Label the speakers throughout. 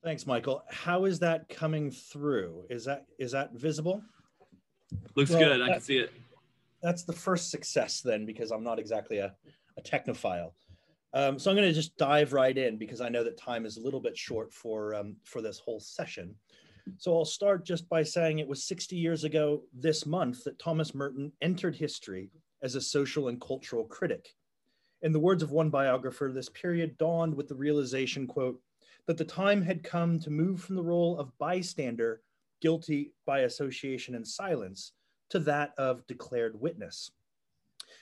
Speaker 1: Thanks, Michael. How is that coming through? Is that visible?
Speaker 2: Looks
Speaker 1: Well,
Speaker 2: good. I can see it.
Speaker 1: That's the first success then, because I'm not exactly a technophile. So I'm going to just dive right in because I know that time is a little bit short for this whole session. So I'll start just by saying it was 60 years ago this month that Thomas Merton entered history as a social and cultural critic. In the words of one biographer, this period dawned with the realization, quote, that the time had come to move from the role of bystander, guilty by association and silence, to that of declared witness.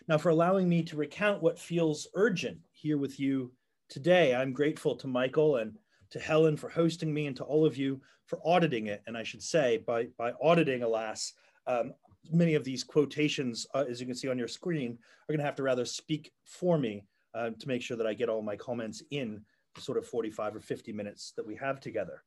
Speaker 1: Now, for allowing me to recount what feels urgent here with you today, I'm grateful to Michael and to Helen for hosting me and to all of you for auditing it. And I should say, by auditing, alas, many of these quotations, as you can see on your screen, are going to have to rather speak for me to make sure that I get all my comments in the sort of 45 or 50 minutes that we have together.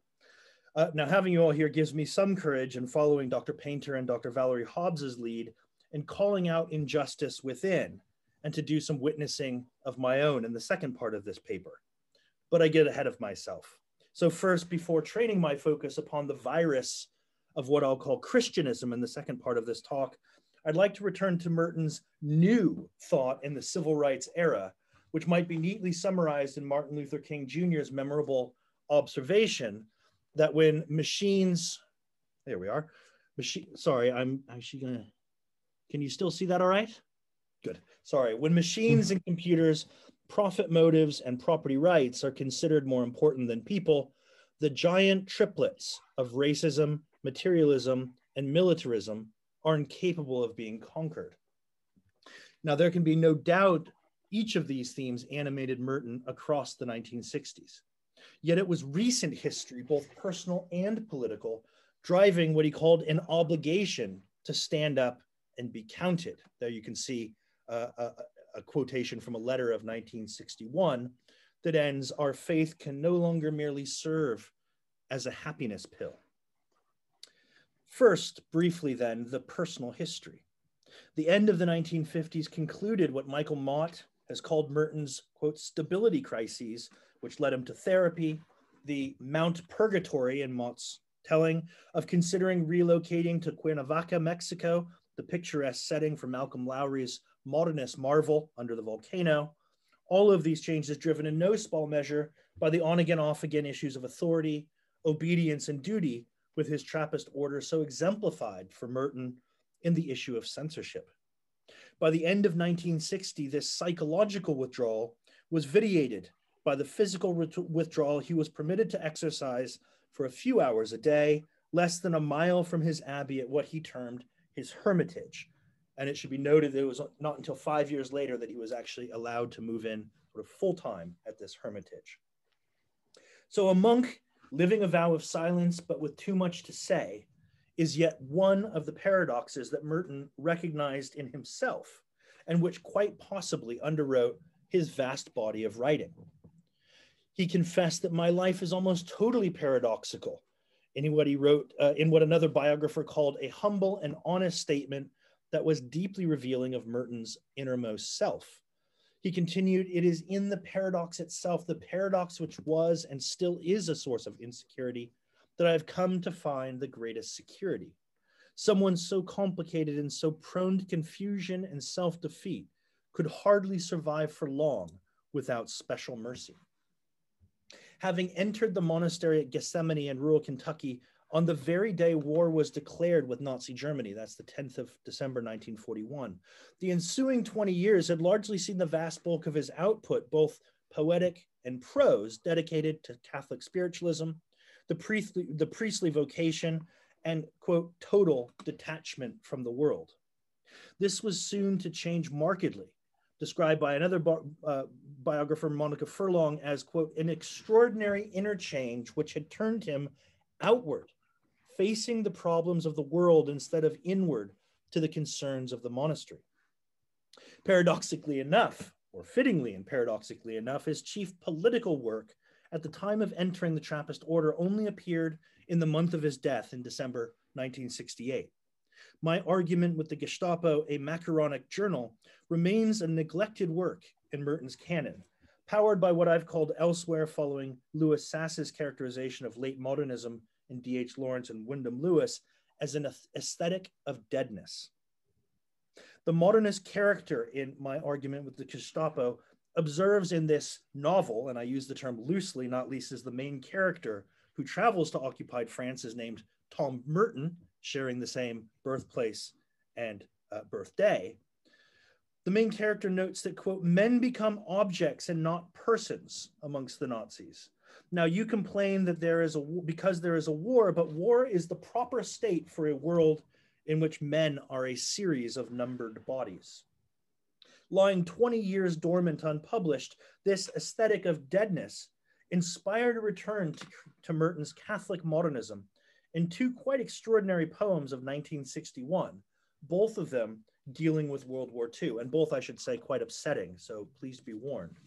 Speaker 1: Now, having you all here gives me some courage in following Dr. Painter and Dr. Valerie Hobbs's lead in calling out injustice within and to do some witnessing of my own in the second part of this paper. But I get ahead of myself. So first, before training my focus upon the virus of what I'll call Christianism in the second part of this talk, I'd like to return to Merton's new thought in the civil rights era, which might be neatly summarized in Martin Luther King Jr.'s memorable observation that when machines, there we are, sorry, I'm actually gonna, can you still see that all right? Good, sorry. When machines and computers, profit motives and property rights are considered more important than people, the giant triplets of racism, materialism, and militarism are incapable of being conquered. Now, there can be no doubt each of these themes animated Merton across the 1960s. Yet it was recent history, both personal and political, driving what he called an obligation to stand up and be counted. There you can see a quotation from a letter of 1961 that ends, "Our faith can no longer merely serve as a happiness pill." First, briefly then, the personal history. The end of the 1950s concluded what Michael Mott has called Merton's, quote, stability crises, which led him to therapy, the Mount Purgatory in Mott's telling of considering relocating to Cuernavaca, Mexico, the picturesque setting for Malcolm Lowry's modernist marvel Under the Volcano. All of these changes driven in no small measure by the on-again, off-again issues of authority, obedience, and duty with his Trappist order so exemplified for Merton in the issue of censorship. By the end of 1960, this psychological withdrawal was vitiated by the physical withdrawal he was permitted to exercise for a few hours a day, less than a mile from his abbey at what he termed his hermitage. And it should be noted that it was not until 5 years later that he was actually allowed to move in sort of full-time at this hermitage. So a monk living a vow of silence, but with too much to say, is yet one of the paradoxes that Merton recognized in himself and which quite possibly underwrote his vast body of writing. He confessed that my life is almost totally paradoxical in what he wrote, in what another biographer called a humble and honest statement that was deeply revealing of Merton's innermost self. He continued, "It is in the paradox itself, the paradox which was and still is a source of insecurity, that I have come to find the greatest security. Someone so complicated and so prone to confusion and self-defeat could hardly survive for long without special mercy." Having entered the monastery at Gethsemane in rural Kentucky on the very day war was declared with Nazi Germany, that's the 10th of December, 1941, the ensuing 20 years had largely seen the vast bulk of his output, both poetic and prose, dedicated to Catholic spiritualism, the priestly vocation, and, quote, total detachment from the world. This was soon to change markedly, described by another biographer, Monica Furlong, as, quote, an extraordinary interchange which had turned him outward, facing the problems of the world instead of inward to the concerns of the monastery. Paradoxically enough, or fittingly and paradoxically enough, his chief political work at the time of entering the Trappist order only appeared in the month of his death in December 1968. My Argument with the Gestapo, a macaronic journal, remains a neglected work in Merton's canon, powered by what I've called elsewhere, following Lewis Sass's characterization of late modernism in D.H. Lawrence and Wyndham Lewis, as an aesthetic of deadness. The modernist character in my argument with the Gestapo observes in this novel, and I use the term loosely, not least as the main character who travels to occupied France is named Tom Merton, sharing the same birthplace and birthday. The main character notes that, quote, men become objects and not persons amongst the Nazis. Now, you complain that because there is a war, but war is the proper state for a world in which men are a series of numbered bodies. Lying 20 years dormant unpublished, this aesthetic of deadness inspired a return to Merton's Catholic modernism in two quite extraordinary poems of 1961, both of them dealing with World War II, and both, I should say, quite upsetting, so please be warned.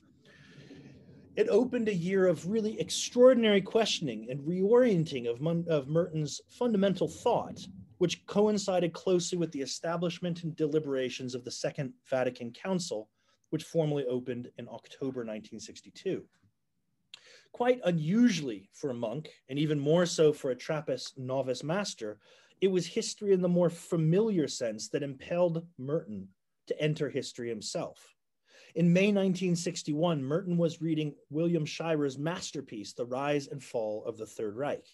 Speaker 1: It opened a year of really extraordinary questioning and reorienting of Merton's fundamental thought, which coincided closely with the establishment and deliberations of the Second Vatican Council, which formally opened in October 1962. Quite unusually for a monk, and even more so for a Trappist novice master, it was history in the more familiar sense that impelled Merton to enter history himself. In May 1961, Merton was reading William Shirer's masterpiece, The Rise and Fall of the Third Reich.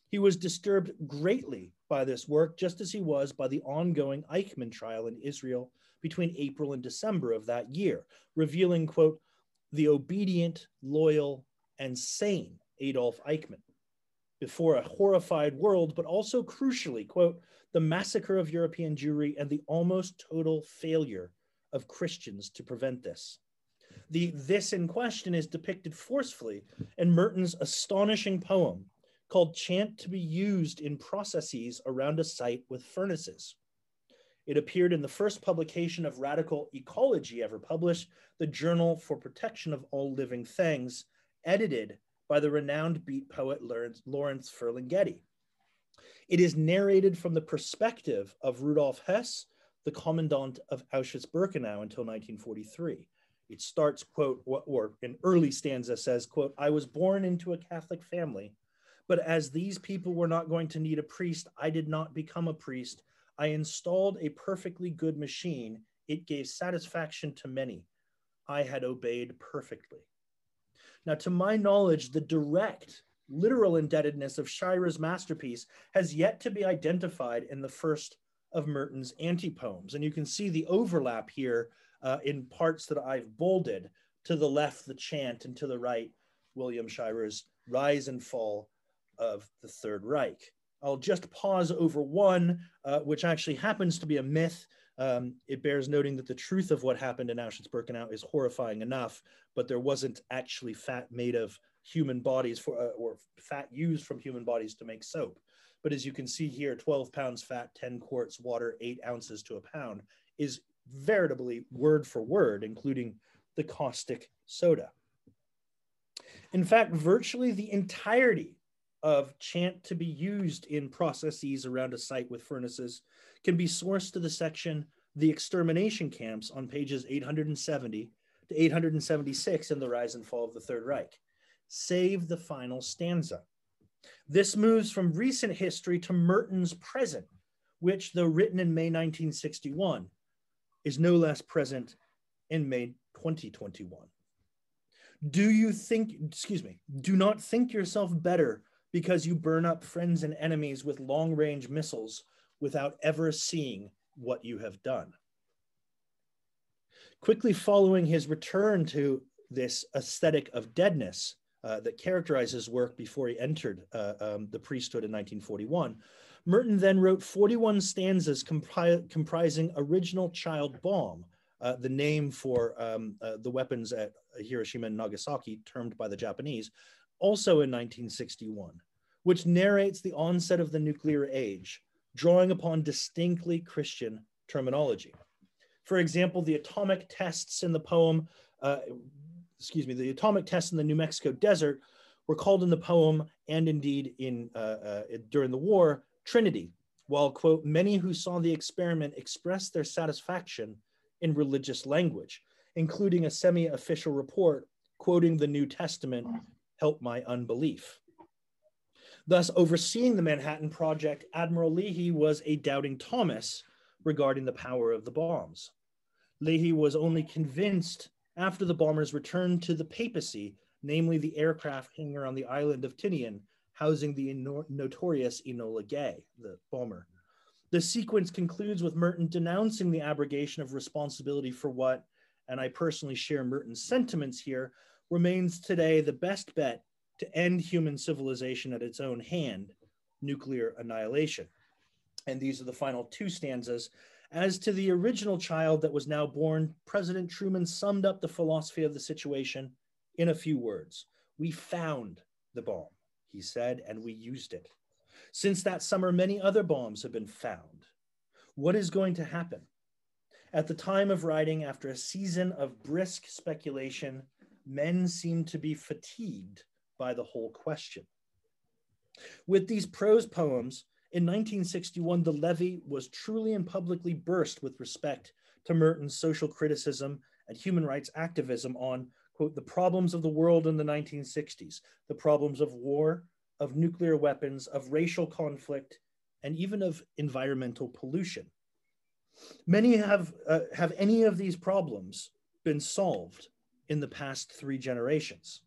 Speaker 1: He was disturbed greatly by this work, just as he was by the ongoing Eichmann trial in Israel between April and December of that year, revealing, quote, the obedient, loyal, and sane Adolf Eichmann before a horrified world, but also crucially, quote, the massacre of European Jewry and the almost total failure of Christians to prevent this. This in question is depicted forcefully in Merton's astonishing poem called Chant to be Used in Processes Around a Site with Furnaces. It appeared in the first publication of radical ecology ever published, the Journal for Protection of All Living Things, edited by the renowned beat poet Lawrence Ferlinghetti. It is narrated from the perspective of Rudolf Hess, the commandant of Auschwitz-Birkenau until 1943. It starts, quote, or in early stanza says, quote, I was born into a Catholic family, but as these people were not going to need a priest, I did not become a priest. I installed a perfectly good machine. It gave satisfaction to many. I had obeyed perfectly. Now, to my knowledge, the direct, literal indebtedness of Shirer's masterpiece has yet to be identified in the first of Merton's anti-poems. And you can see the overlap here in parts that I've bolded. To the left, the chant, and to the right, William Shirer's Rise and Fall of the Third Reich. I'll just pause over one, which actually happens to be a myth. It bears noting that the truth of what happened in Auschwitz-Birkenau is horrifying enough, but there wasn't actually fat made of human bodies or fat used from human bodies to make soap. But as you can see here, 12 pounds fat, 10 quarts water, 8 ounces to a pound is veritably word for word, including the caustic soda. In fact, virtually the entirety of chant to be used in processes around a site with furnaces can be sourced to the section The Extermination Camps on pages 870 to 876 in The Rise and Fall of the Third Reich, save the final stanza. This moves from recent history to Merton's present, which, though written in May 1961, is no less present in May 2021. Do not think yourself better because you burn up friends and enemies with long-range missiles without ever seeing what you have done. Quickly following his return to this aesthetic of deadness that characterized his work before he entered the priesthood in 1941, Merton then wrote 41 stanzas comprising Original Child Bomb, the name for the weapons at Hiroshima and Nagasaki, termed by the Japanese, also in 1961, which narrates the onset of the nuclear age, drawing upon distinctly Christian terminology. For example, the atomic tests in the poem, the atomic tests in the New Mexico desert were called in the poem, and indeed during the war, Trinity, while, quote, many who saw the experiment expressed their satisfaction in religious language, including a semi-official report quoting the New Testament, "Help my unbelief." Thus, overseeing the Manhattan Project, Admiral Leahy was a doubting Thomas regarding the power of the bombs. Leahy was only convinced after the bombers returned to the papacy, namely the aircraft hangar on the island of Tinian, housing the notorious Enola Gay, the bomber. The sequence concludes with Merton denouncing the abrogation of responsibility for what, and I personally share Merton's sentiments here, remains today the best bet to end human civilization at its own hand, nuclear annihilation. And these are the final two stanzas. As to the original child that was now born, President Truman summed up the philosophy of the situation in a few words. "We found the bomb," he said, "and we used it. Since that summer, many other bombs have been found. What is going to happen?" At the time of writing, after a season of brisk speculation, men seemed to be fatigued by the whole question. With these prose poems, in 1961, the levee was truly and publicly burst with respect to Merton's social criticism and human rights activism on, quote, the problems of the world in the 1960s, the problems of war, of nuclear weapons, of racial conflict, and even of environmental pollution. Many have any of these problems been solved in the past 3 generations?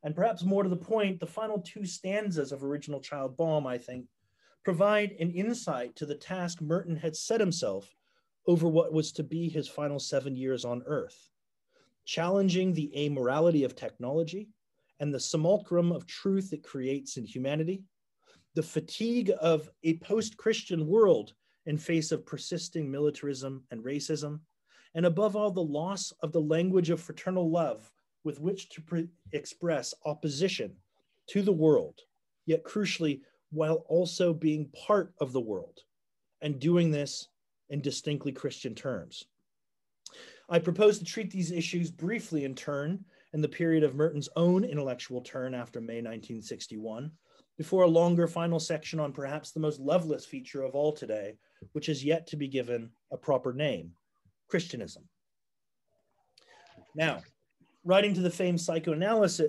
Speaker 1: And perhaps more to the point, the final 2 stanzas of Original Child Bomb, I think, provide an insight to the task Merton had set himself over what was to be his final 7 years on Earth, challenging the amorality of technology and the simulacrum of truth it creates in humanity, the fatigue of a post-Christian world in face of persisting militarism and racism, and above all, the loss of the language of fraternal love with which to express opposition to the world, yet crucially, while also being part of the world, and doing this in distinctly Christian terms. I propose to treat these issues briefly in turn in the period of Merton's own intellectual turn after May 1961, before a longer final section on perhaps the most loveless feature of all today, which is yet to be given a proper name, Christianism. Now, writing to the famed psychoanalyst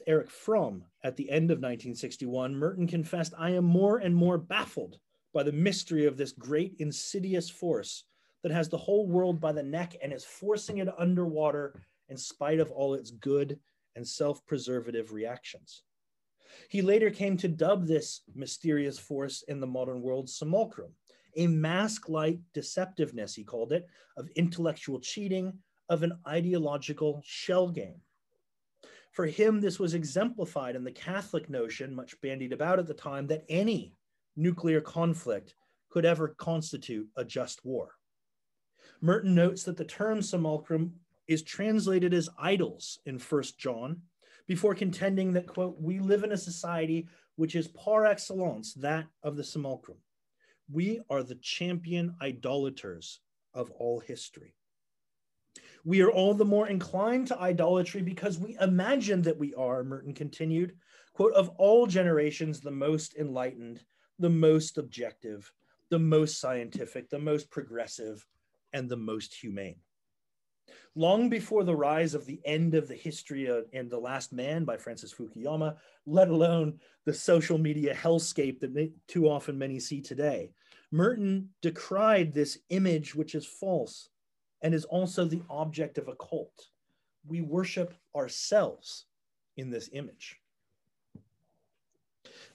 Speaker 1: Erich Fromm at the end of 1961, Merton confessed, "I am more and more baffled by the mystery of this great insidious force that has the whole world by the neck and is forcing it underwater in spite of all its good and self-preservative reactions." He later came to dub this mysterious force in the modern world simulacrum, a mask-like deceptiveness, he called it, of intellectual cheating, of an ideological shell game. For him, this was exemplified in the Catholic notion, much bandied about at the time, that any nuclear conflict could ever constitute a just war. Merton notes that the term simulacrum is translated as idols in 1 John, before contending that, quote, "we live in a society which is par excellence that of the simulacrum. We are the champion idolaters of all history. We are all the more inclined to idolatry because we imagine that we are," Merton continued, quote, "of all generations, the most enlightened, the most objective, the most scientific, the most progressive, and the most humane." Long before the rise of The End of the History and The Last Man by Francis Fukuyama, let alone the social media hellscape that too often many see today, Merton decried this image which is false and is also the object of a cult. We worship ourselves in this image.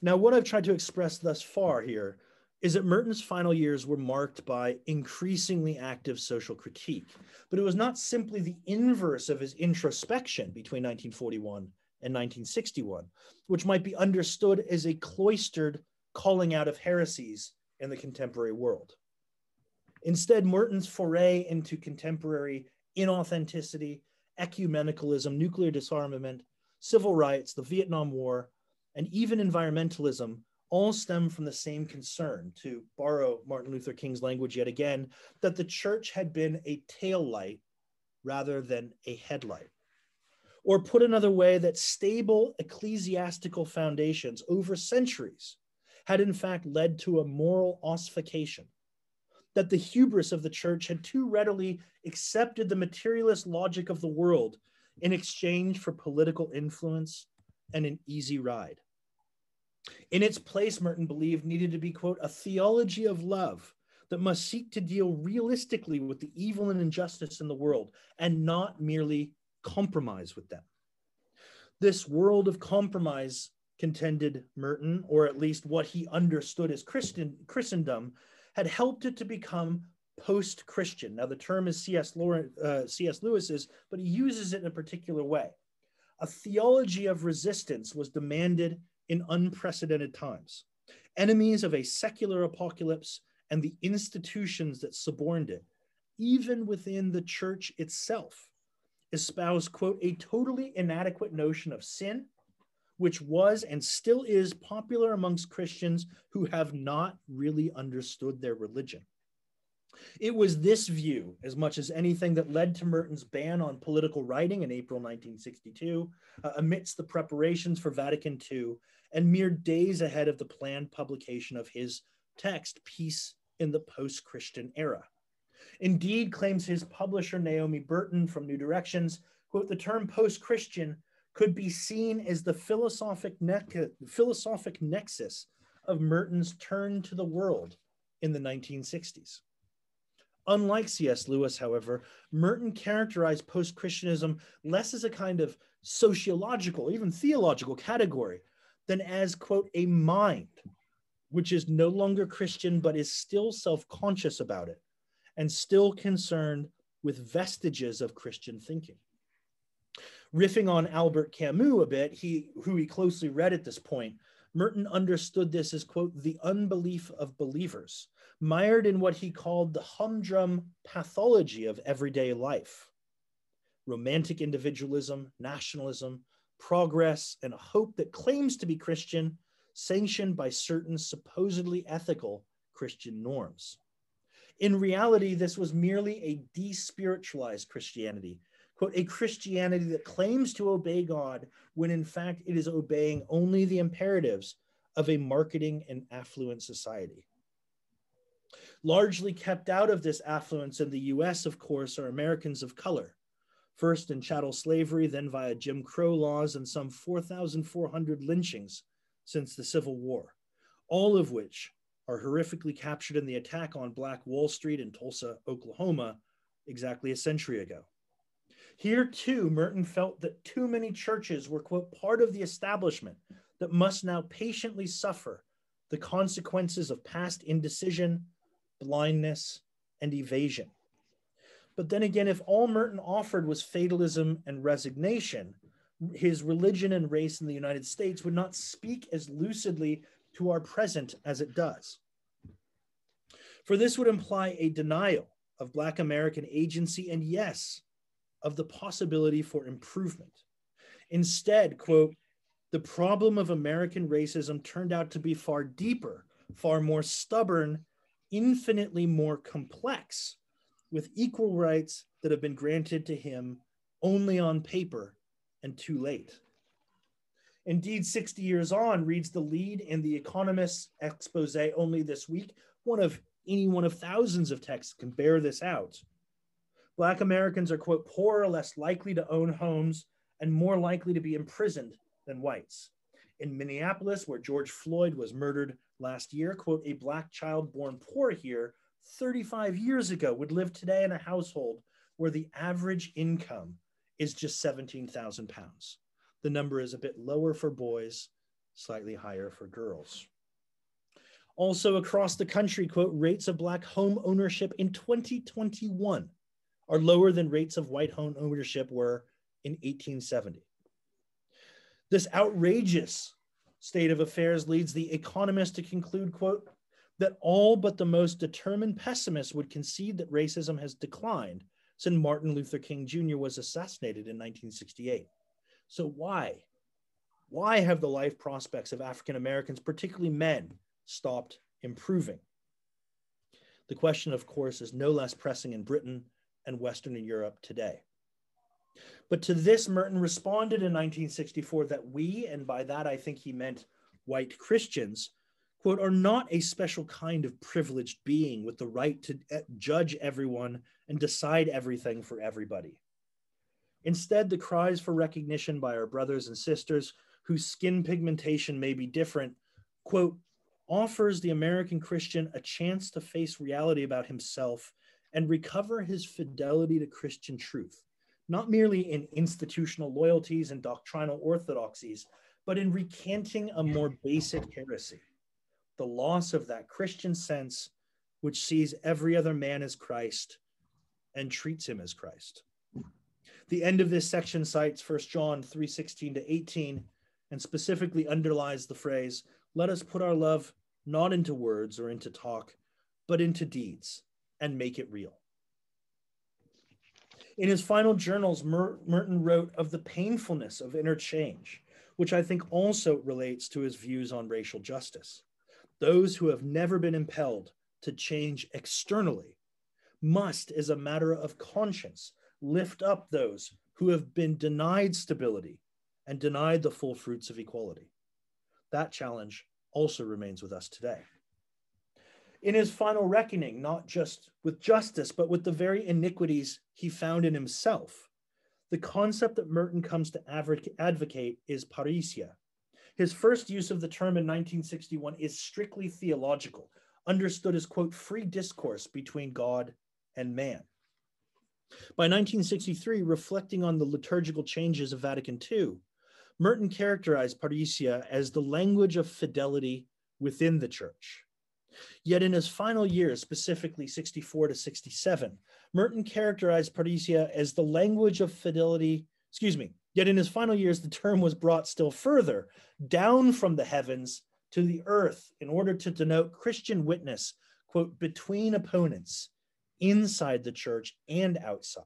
Speaker 1: Now, what I've tried to express thus far here is that Merton's final years were marked by increasingly active social critique, but it was not simply the inverse of his introspection between 1941 and 1961, which might be understood as a cloistered calling out of heresies in the contemporary world. Instead, Merton's foray into contemporary inauthenticity, ecumenicalism, nuclear disarmament, civil rights, the Vietnam War, and even environmentalism all stem from the same concern, to borrow Martin Luther King's language yet again, that the church had been a tail light rather than a headlight. Or put another way, that stable ecclesiastical foundations over centuries had in fact led to a moral ossification, that the hubris of the church had too readily accepted the materialist logic of the world in exchange for political influence and an easy ride. In its place, Merton believed, needed to be, quote, a theology of love that must seek to deal realistically with the evil and injustice in the world and not merely compromise with them. This world of compromise, contended Merton, or at least what he understood as Christendom, had helped it to become post-Christian. Now, the term is C.S. Lewis's, but he uses it in a particular way. A theology of resistance was demanded in unprecedented times. Enemies of a secular apocalypse and the institutions that suborned it, even within the church itself, espoused, quote, a totally inadequate notion of sin, which was and still is popular amongst Christians who have not really understood their religion. It was this view, as much as anything, that led to Merton's ban on political writing in April 1962, amidst the preparations for Vatican II, and mere days ahead of the planned publication of his text, Peace in the Post-Christian Era. Indeed, claims his publisher, Naomi Burton from New Directions, quote, the term post-Christian could be seen as the philosophic nexus of Merton's turn to the world in the 1960s. Unlike C.S. Lewis, however, Merton characterized post-Christianism less as a kind of sociological, even theological category than as, quote, a mind, which is no longer Christian, but is still self-conscious about it and still concerned with vestiges of Christian thinking. Riffing on Albert Camus a bit, who he closely read at this point, Merton understood this as, quote, the unbelief of believers, mired in what he called the humdrum pathology of everyday life. Romantic individualism, nationalism, progress, and a hope that claims to be Christian, sanctioned by certain supposedly ethical Christian norms. In reality, this was merely a despiritualized Christianity, quote, a Christianity that claims to obey God when in fact it is obeying only the imperatives of a marketing and affluent society. Largely kept out of this affluence in the US, of course, are Americans of color, first in chattel slavery, then via Jim Crow laws and some 4,400 lynchings since the Civil War, all of which are horrifically captured in the attack on Black Wall Street in Tulsa, Oklahoma, exactly a century ago. Here, too, Merton felt that too many churches were, quote, part of the establishment that must now patiently suffer the consequences of past indecision, blindness, and evasion. But then again, if all Merton offered was fatalism and resignation, his religion and race in the United States would not speak as lucidly to our present as it does. For this would imply a denial of Black American agency and, yes, of the possibility for improvement. Instead, quote, the problem of American racism turned out to be far deeper, far more stubborn, infinitely more complex, with equal rights that have been granted to him only on paper and too late. Indeed, 60 years on, reads the lead in The Economist's expose only this week, one of thousands of texts can bear this out. Black Americans are, quote, poorer, less likely to own homes, and more likely to be imprisoned than whites. In Minneapolis, where George Floyd was murdered last year, quote, a Black child born poor here 35 years ago would live today in a household where the average income is just 17,000 pounds. The number is a bit lower for boys, slightly higher for girls. Also across the country, quote, rates of Black home ownership in 2021 are lower than rates of white home ownership were in 1870. This outrageous state of affairs leads The Economist to conclude, quote, that all but the most determined pessimists would concede that racism has declined since Martin Luther King Jr. was assassinated in 1968. So why? Why have the life prospects of African Americans, particularly men, stopped improving? The question, of course, is no less pressing in Britain and Western Europe today. But to this, Merton responded in 1964 that we, and by that I think he meant white Christians, quote, are not a special kind of privileged being with the right to judge everyone and decide everything for everybody. Instead, the cries for recognition by our brothers and sisters whose skin pigmentation may be different, quote, offers the American Christian a chance to face reality about himself and recover his fidelity to Christian truth, not merely in institutional loyalties and doctrinal orthodoxies, but in recanting a more basic heresy, the loss of that Christian sense which sees every other man as Christ and treats him as Christ. The end of this section cites 1 John 3:16 to 18, and specifically underlies the phrase, "Let us put our love not into words or into talk, but into deeds, and make it real." In his final journals, Merton wrote of the painfulness of interchange, which I think also relates to his views on racial justice. Those who have never been impelled to change externally must, as a matter of conscience, lift up those who have been denied stability and denied the full fruits of equality. That challenge also remains with us today. In his final reckoning, not just with justice, but with the very iniquities he found in himself, the concept that Merton comes to advocate is parousia. His first use of the term in 1961 is strictly theological, understood as, quote, free discourse between God and man. By 1963, reflecting on the liturgical changes of Vatican II, Merton characterized parousia as the language of fidelity within the church. Yet in his final years, specifically 64 to 67, Merton characterized parousia as the language of fidelity, yet in his final years, the term was brought still further down from the heavens to the earth in order to denote Christian witness, quote, between opponents, inside the church and outside.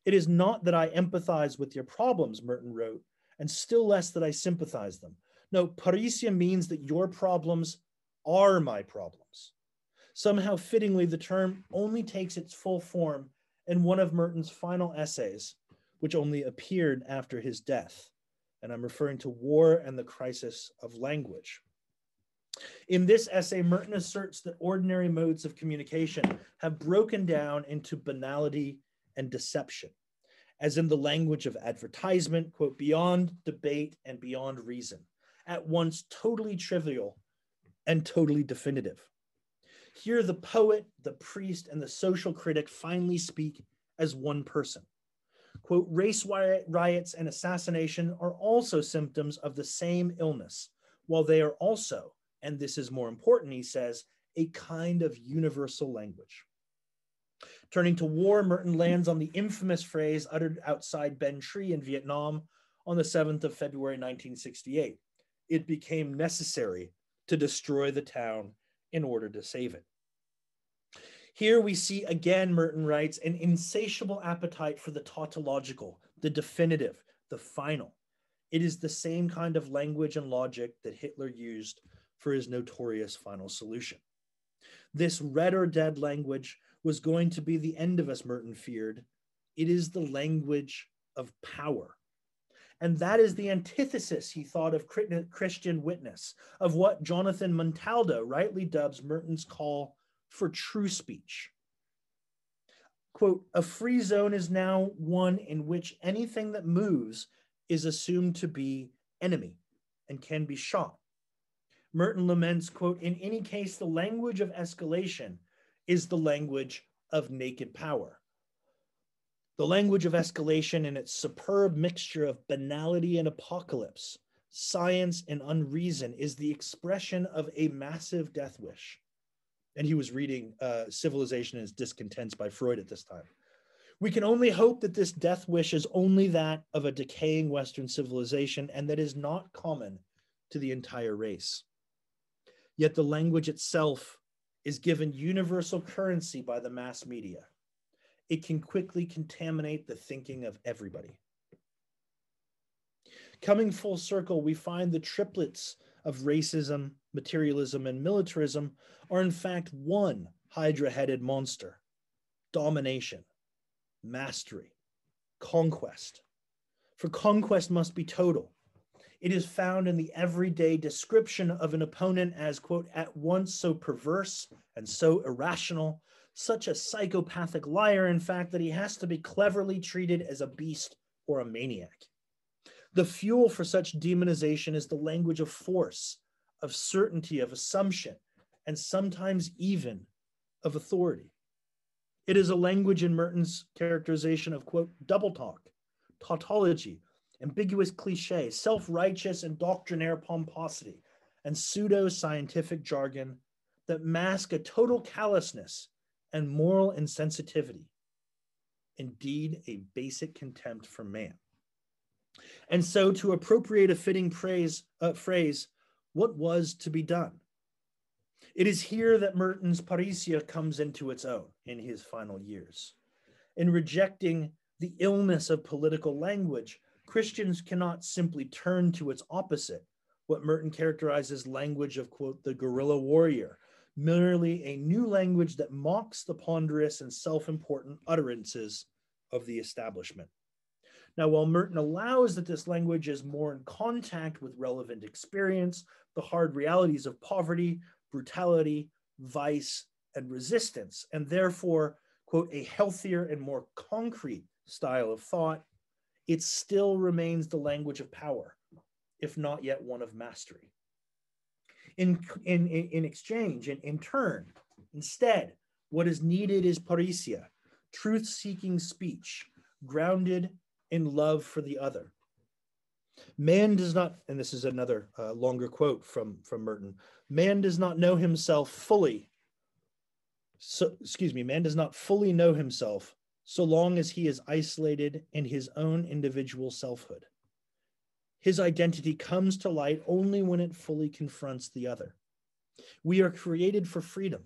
Speaker 1: It is not that I empathize with your problems, Merton wrote, and still less that I sympathize them. No, parousia means that your problems are my problems. Somehow fittingly, the term only takes its full form in one of Merton's final essays, which only appeared after his death. And I'm referring to War and the Crisis of Language. In this essay, Merton asserts that ordinary modes of communication have broken down into banality and deception, as in the language of advertisement, quote, beyond debate and beyond reason, at once totally trivial and totally definitive. Here, the poet, the priest, and the social critic finally speak as one person. Quote, race riots and assassination are also symptoms of the same illness, while they are also, and this is more important, he says, a kind of universal language. Turning to war, Merton lands on the infamous phrase uttered outside Ben Tree in Vietnam on the 7th of February, 1968. It became necessary to destroy the town in order to save it. Here we see again, Merton writes, an insatiable appetite for the tautological, the definitive, the final. It is the same kind of language and logic that Hitler used for his notorious final solution. This red or dead language was going to be the end of us, Merton feared. It is the language of power. And that is the antithesis, he thought, of Christian witness, of what Jonathan Montaldo rightly dubs Merton's call for true speech. Quote, a free zone is now one in which anything that moves is assumed to be enemy and can be shot. Merton laments, quote, in any case, the language of escalation is the language of naked power. The language of escalation in its superb mixture of banality and apocalypse, science and unreason is the expression of a massive death wish. And he was reading Civilization and Its Discontents by Freud at this time. We can only hope that this death wish is only that of a decaying Western civilization and that is not common to the entire race. Yet the language itself is given universal currency by the mass media. It can quickly contaminate the thinking of everybody. Coming full circle, we find the triplets of racism, materialism, and militarism are in fact one hydra-headed monster: domination, mastery, conquest. For conquest must be total. It is found in the everyday description of an opponent as, quote, at once so perverse and so irrational, such a psychopathic liar, in fact, that he has to be cleverly treated as a beast or a maniac. The fuel for such demonization is the language of force, of certainty, of assumption, and sometimes even of authority. It is a language in Merton's characterization of, quote, double talk, tautology, ambiguous cliche, self-righteous and doctrinaire pomposity, and pseudo-scientific jargon that mask a total callousness and moral insensitivity. Indeed, a basic contempt for man. And so, to appropriate a fitting phrase, what was to be done? It is here that Merton's parousia comes into its own in his final years. In rejecting the illness of political language, Christians cannot simply turn to its opposite, what Merton characterizes language of, quote, the guerrilla warrior, merely a new language that mocks the ponderous and self-important utterances of the establishment. Now, while Merton allows that this language is more in contact with relevant experience, the hard realities of poverty, brutality, vice, and resistance, and therefore, quote, a healthier and more concrete style of thought, it still remains the language of power, if not yet one of mastery. In exchange, in turn, instead, what is needed is parousia, truth-seeking speech, grounded in love for the other. Man does not, and this is another longer quote from Merton, man does not know himself fully. Man does not fully know himself so long as he is isolated in his own individual selfhood. His identity comes to light only when it fully confronts the other. We are created for freedom,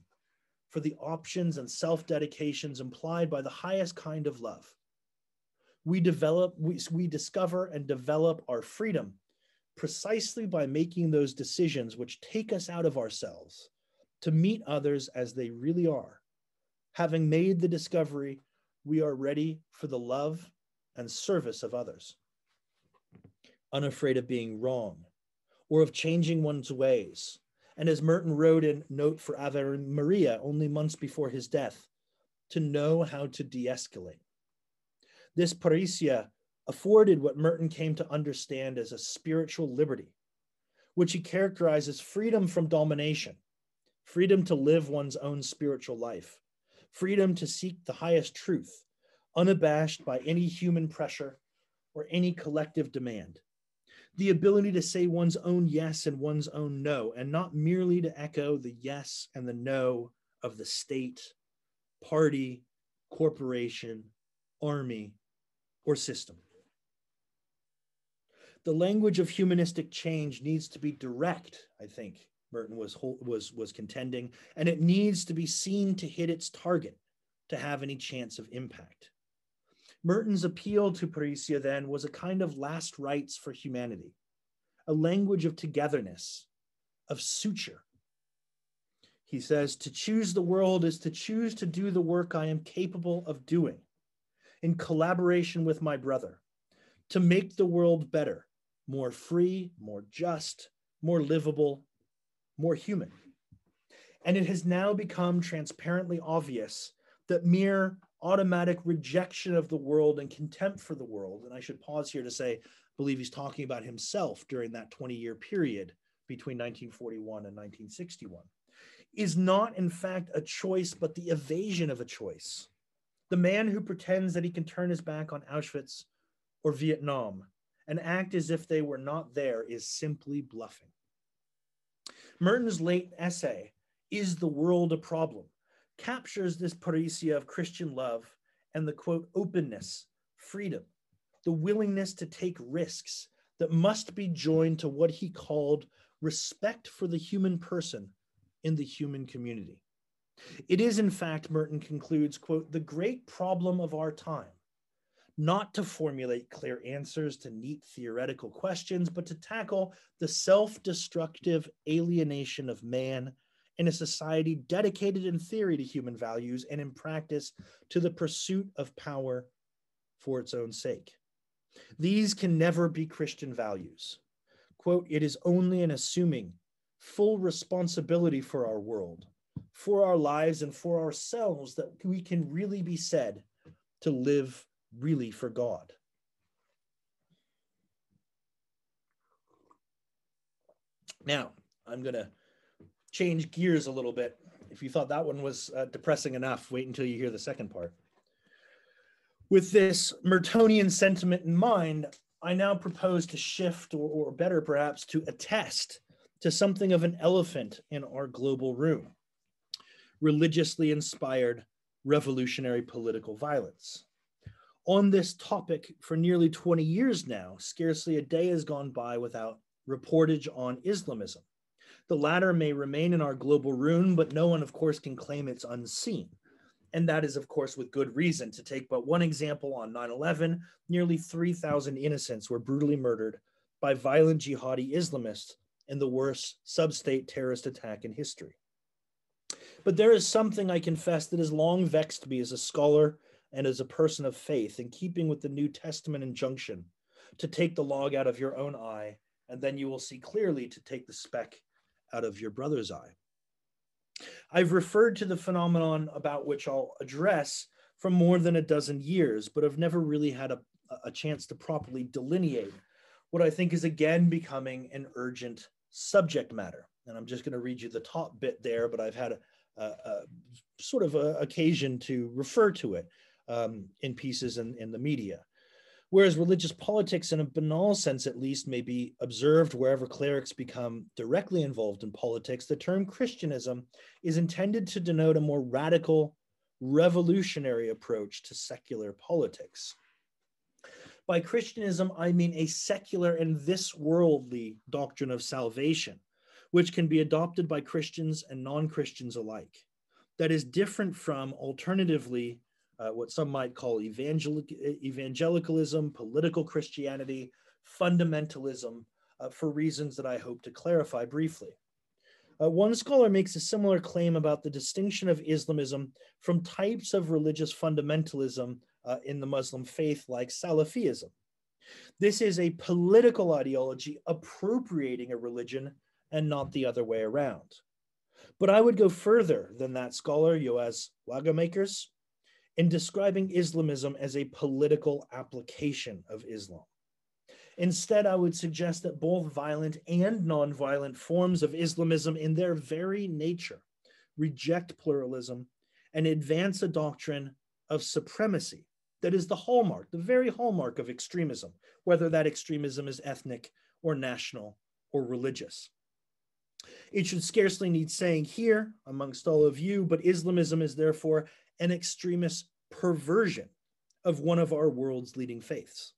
Speaker 1: for the options and self-dedications implied by the highest kind of love. We discover and develop our freedom precisely by making those decisions which take us out of ourselves to meet others as they really are. Having made the discovery, we are ready for the love and service of others, unafraid of being wrong or of changing one's ways. And as Merton wrote in Note for Ave Maria only months before his death, to know how to de-escalate. This parousia afforded what Merton came to understand as a spiritual liberty, which he characterizes freedom from domination, freedom to live one's own spiritual life, freedom to seek the highest truth, unabashed by any human pressure or any collective demand, the ability to say one's own yes and one's own no, and not merely to echo the yes and the no of the state, party, corporation, army, or system. The language of humanistic change needs to be direct, I think Merton was contending, and it needs to be seen to hit its target to have any chance of impact. Merton's appeal to parousia then was a kind of last rites for humanity, a language of togetherness, of suture. He says, to choose the world is to choose to do the work I am capable of doing in collaboration with my brother, to make the world better, more free, more just, more livable, more human. And it has now become transparently obvious that mere automatic rejection of the world and contempt for the world, and I should pause here to say, I believe he's talking about himself during that 20-year period between 1941 and 1961, is not in fact a choice, but the evasion of a choice. The man who pretends that he can turn his back on Auschwitz or Vietnam and act as if they were not there is simply bluffing. Merton's late essay, Is the World a Problem?, captures this parousia of Christian love and the, quote, openness, freedom, the willingness to take risks that must be joined to what he called respect for the human person in the human community. It is, in fact, Merton concludes, quote, the great problem of our time, not to formulate clear answers to neat theoretical questions, but to tackle the self-destructive alienation of man in a society dedicated in theory to human values and in practice to the pursuit of power for its own sake. These can never be Christian values. Quote, it is only in assuming full responsibility for our world, for our lives and for ourselves that we can really be said to live really for God. Now, I'm going to change gears a little bit. If you thought that one was depressing enough, wait until you hear the second part. With this Mertonian sentiment in mind, I now propose to shift, or better perhaps, to attest to something of an elephant in our global room: religiously inspired revolutionary political violence. On this topic for nearly 20 years now, scarcely a day has gone by without reportage on Islamism. The latter may remain in our global room, but no one, of course, can claim it's unseen. And that is, of course, with good reason. To take but one example, on 9/11, nearly 3,000 innocents were brutally murdered by violent jihadi Islamists in the worst sub-state terrorist attack in history. But there is something, I confess, that has long vexed me as a scholar and as a person of faith, in keeping with the New Testament injunction to take the log out of your own eye, and then you will see clearly to take the speck out of your brother's eye. I've referred to the phenomenon about which I'll address for more than a dozen years, but I've never really had a chance to properly delineate what I think is again becoming an urgent subject matter. And I'm just going to read you the top bit there, but I've had a sort of a occasion to refer to it in pieces in the media. Whereas religious politics, in a banal sense at least, may be observed wherever clerics become directly involved in politics, the term Christianism is intended to denote a more radical, revolutionary approach to secular politics. By Christianism, I mean a secular and this-worldly doctrine of salvation, which can be adopted by Christians and non-Christians alike, that is different from, alternatively, what some might call evangelicalism, political Christianity, fundamentalism, for reasons that I hope to clarify briefly. One scholar makes a similar claim about the distinction of Islamism from types of religious fundamentalism in the Muslim faith, like Salafism. This is a political ideology appropriating a religion and not the other way around. But I would go further than that scholar, Joaz Wagamakers, in describing Islamism as a political application of Islam. Instead, I would suggest that both violent and non-violent forms of Islamism, in their very nature, reject pluralism and advance a doctrine of supremacy that is the hallmark, the very hallmark of extremism, whether that extremism is ethnic or national or religious. It should scarcely need saying here amongst all of you, but Islamism is therefore an extremist perversion of one of our world's leading faiths.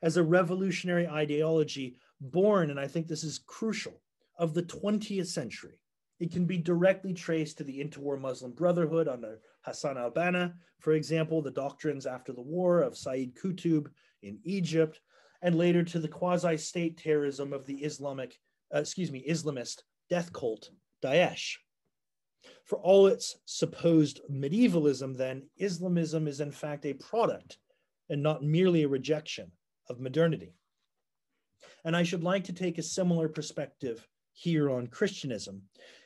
Speaker 1: As a revolutionary ideology born, and I think this is crucial, of the 20th century, it can be directly traced to the interwar Muslim Brotherhood under Hassan al-Banna, for example, the doctrines after the war of Sayyid Qutb in Egypt, and later to the quasi-state terrorism of the Islamist death cult Daesh. For all its supposed medievalism, then, Islamism is in fact a product and not merely a rejection of modernity. And I should like to take a similar perspective here on Christianism,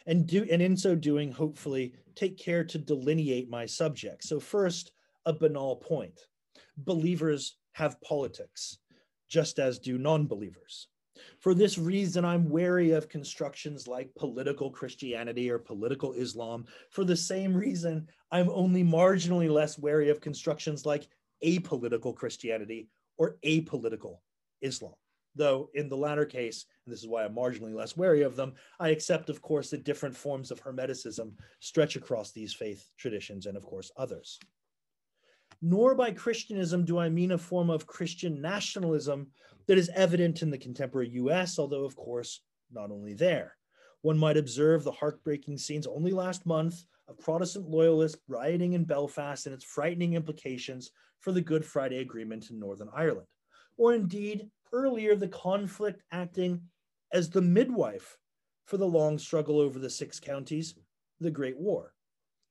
Speaker 1: and in so doing, hopefully, take care to delineate my subject. So first, a banal point. Believers have politics, just as do non-believers. For this reason, I'm wary of constructions like political Christianity or political Islam. For the same reason, I'm only marginally less wary of constructions like apolitical Christianity or apolitical Islam. Though in the latter case, and this is why I'm marginally less wary of them, I accept, of course, that different forms of Hermeticism stretch across these faith traditions and, of course, others. Nor by Christianism do I mean a form of Christian nationalism that is evident in the contemporary US, although, of course, not only there. One might observe the heartbreaking scenes only last month of Protestant loyalists rioting in Belfast and its frightening implications for the Good Friday Agreement in Northern Ireland. Or indeed, earlier, the conflict acting as the midwife for the long struggle over the 6 counties, the Great War.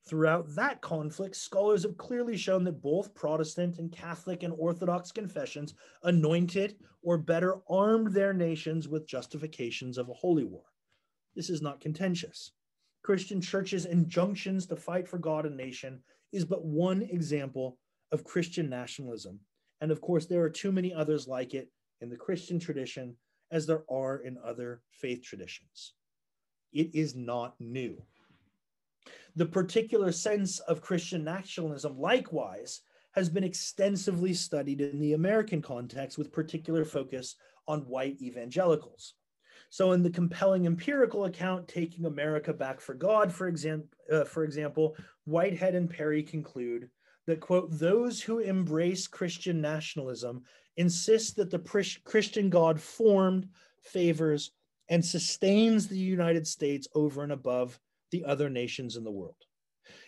Speaker 1: Throughout that conflict, scholars have clearly shown that both Protestant and Catholic and Orthodox confessions anointed, or better, armed their nations with justifications of a holy war. This is not contentious. Christian churches' injunctions to fight for God and nation is but one example of Christian nationalism. And of course, there are too many others like it in the Christian tradition as there are in other faith traditions. It is not new. The particular sense of Christian nationalism, likewise, has been extensively studied in the American context with particular focus on white evangelicals. So in the compelling empirical account, Taking America Back for God, for example, Whitehead and Perry conclude that, quote, those who embrace Christian nationalism insist that the Christian God formed, favors, and sustains the United States over and above the other nations in the world.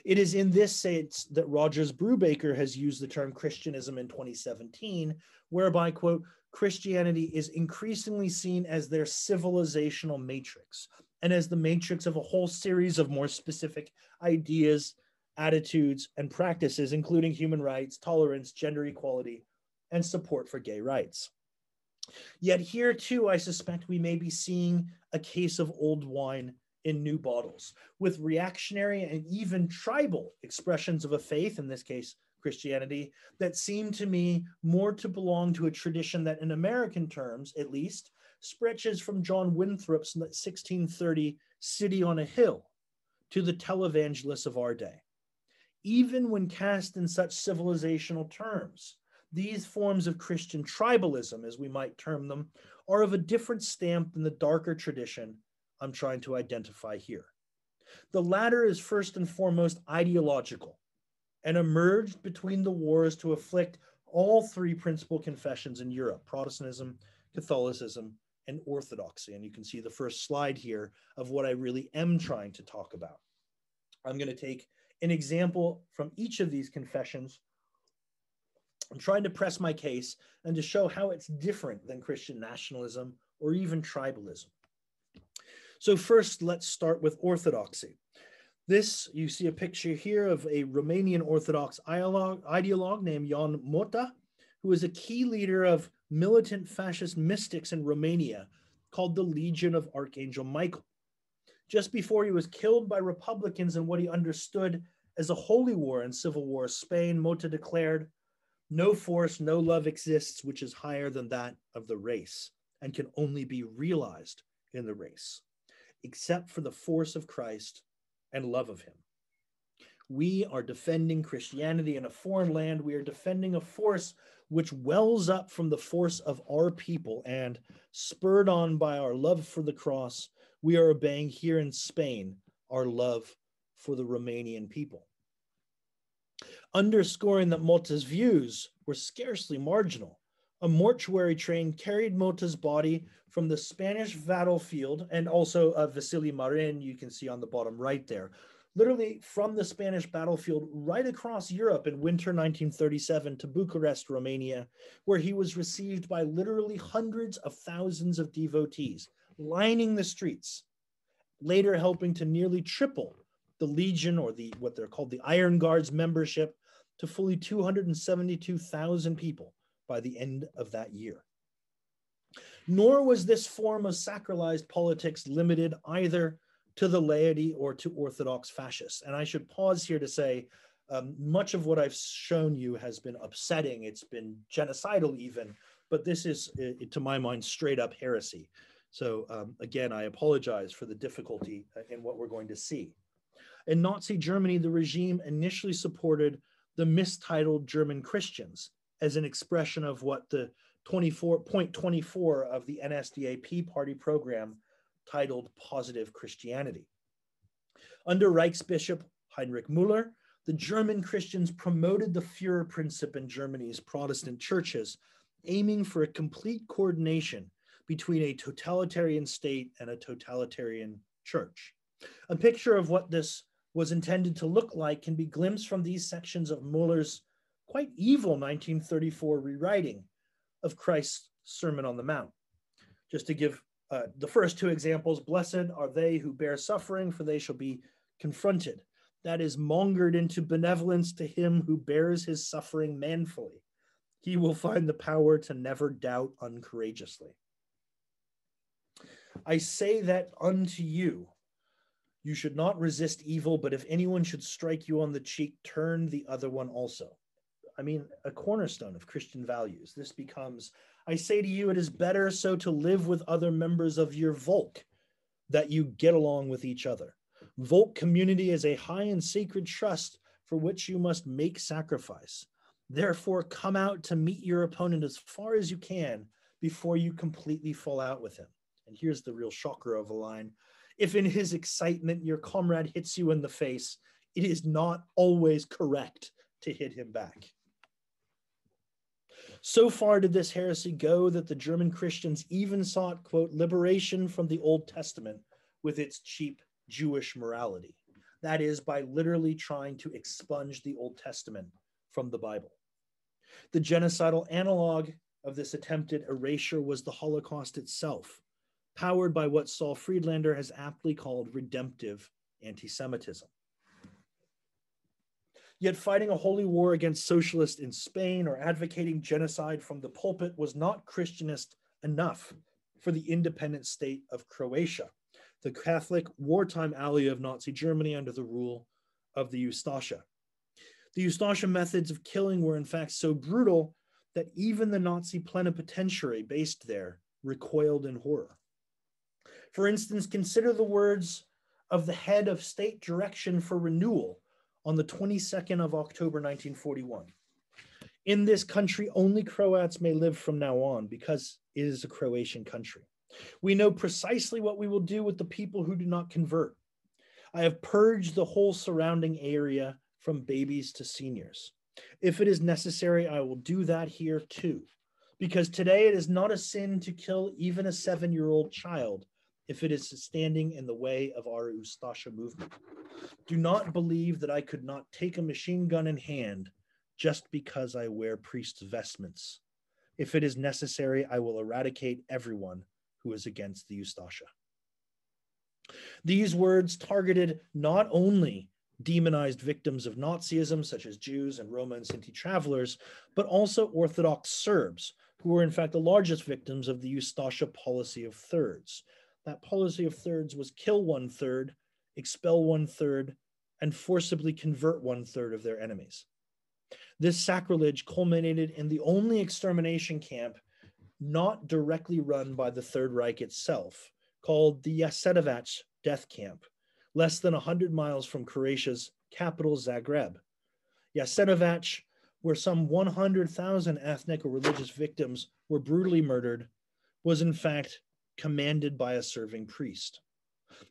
Speaker 1: It is in this sense that Rogers Brubaker has used the term Christianism in 2017, whereby, quote, Christianity is increasingly seen as their civilizational matrix and as the matrix of a whole series of more specific ideas, attitudes, and practices, including human rights, tolerance, gender equality, and support for gay rights. Yet here, too, I suspect we may be seeing a case of old wine in new bottles, with reactionary and even tribal expressions of a faith, in this case, Christianity, that seem to me more to belong to a tradition that, in American terms, at least, stretches from John Winthrop's 1630 City on a Hill to the televangelists of our day. Even when cast in such civilizational terms, these forms of Christian tribalism, as we might term them, are of a different stamp than the darker tradition I'm trying to identify here. The latter is first and foremost ideological and emerged between the wars to afflict all three principal confessions in Europe: Protestantism, Catholicism, and Orthodoxy. And you can see the first slide here of what I really am trying to talk about. I'm going to take an example from each of these confessions. I'm trying to press my case and to show how it's different than Christian nationalism or even tribalism. So first, let's start with Orthodoxy. This, you see a picture here of a Romanian Orthodox ideologue named Jan Mota, who is a key leader of militant fascist mystics in Romania called the Legion of Archangel Michael. Just before he was killed by Republicans in what he understood as a holy war and civil war Spain, Mota declared, "No force, no love exists which is higher than that of the race and can only be realized in the race, except for the force of Christ and love of him." We are defending Christianity in a foreign land. We are defending a force which wells up from the force of our people, and spurred on by our love for the cross, we are obeying here in Spain our love for the Romanian people. Underscoring that Mota's views were scarcely marginal, a mortuary train carried Mota's body from the Spanish battlefield, and also Vasily Marin, you can see on the bottom right there, literally from the Spanish battlefield right across Europe in winter 1937 to Bucharest, Romania, where he was received by literally hundreds of thousands of devotees lining the streets, later helping to nearly triple the Legion, or what they're called the Iron Guards membership, to fully 272,000 people by the end of that year. Nor was this form of sacralized politics limited either to the laity or to Orthodox fascists. And I should pause here to say, much of what I've shown you has been upsetting. It's been genocidal even, but this is, to my mind, straight up heresy. So again, I apologize for the difficulty in what we're going to see. In Nazi Germany, the regime initially supported the mistitled German Christians as an expression of what the point 24 of the NSDAP party program titled Positive Christianity. Under Reichsbishop Heinrich Müller, the German Christians promoted the Führerprinzip in Germany's Protestant churches, aiming for a complete coordination between a totalitarian state and a totalitarian church. A picture of what this was intended to look like can be glimpsed from these sections of Müller's quite evil 1934 rewriting of Christ's Sermon on the Mount. Just to give the first two examples: blessed are they who bear suffering, for they shall be confronted. That is mongered into benevolence to him who bears his suffering manfully. He will find the power to never doubt uncourageously. I say that unto you, You should not resist evil, but if anyone should strike you on the cheek, turn the other one also. I mean, a cornerstone of Christian values. This becomes, I say to you, it is better so to live with other members of your Volk, that you get along with each other. Volk community is a high and sacred trust for which you must make sacrifice. Therefore, come out to meet your opponent as far as you can before you completely fall out with him. And here's the real shocker of a line. If in his excitement your comrade hits you in the face, it is not always correct to hit him back. So far did this heresy go that the German Christians even sought, quote, liberation from the Old Testament with its cheap Jewish morality. That is, by literally trying to expunge the Old Testament from the Bible. The genocidal analog of this attempted erasure was the Holocaust itself, powered by what Saul Friedlander has aptly called redemptive anti-Semitism. Yet fighting a holy war against socialists in Spain or advocating genocide from the pulpit was not Christianist enough for the independent state of Croatia, the Catholic wartime ally of Nazi Germany under the rule of the Ustasha. The Ustasha methods of killing were in fact so brutal that even the Nazi plenipotentiary based there recoiled in horror. For instance, consider the words of the head of State Direction for Renewal on the 22nd of October, 1941. In this country, only Croats may live from now on because it is a Croatian country. We know precisely what we will do with the people who do not convert. I have purged the whole surrounding area from babies to seniors. If it is necessary, I will do that here too, because today it is not a sin to kill even a 7-year-old child if it is standing in the way of our Ustasha movement. Do not believe that I could not take a machine gun in hand just because I wear priest's vestments. If it is necessary, I will eradicate everyone who is against the Ustasha. These words targeted not only demonized victims of Nazism, such as Jews and Roma and Sinti travelers, but also Orthodox Serbs, who were in fact the largest victims of the Ustasha policy of thirds. That policy of thirds was kill 1/3, expel 1/3, and forcibly convert 1/3 of their enemies. This sacrilege culminated in the only extermination camp not directly run by the Third Reich itself, called the Jasenovac death camp, less than 100 miles from Croatia's capital, Zagreb. Jasenovac, where some 100,000 ethnic or religious victims were brutally murdered, was in fact commanded by a serving priest.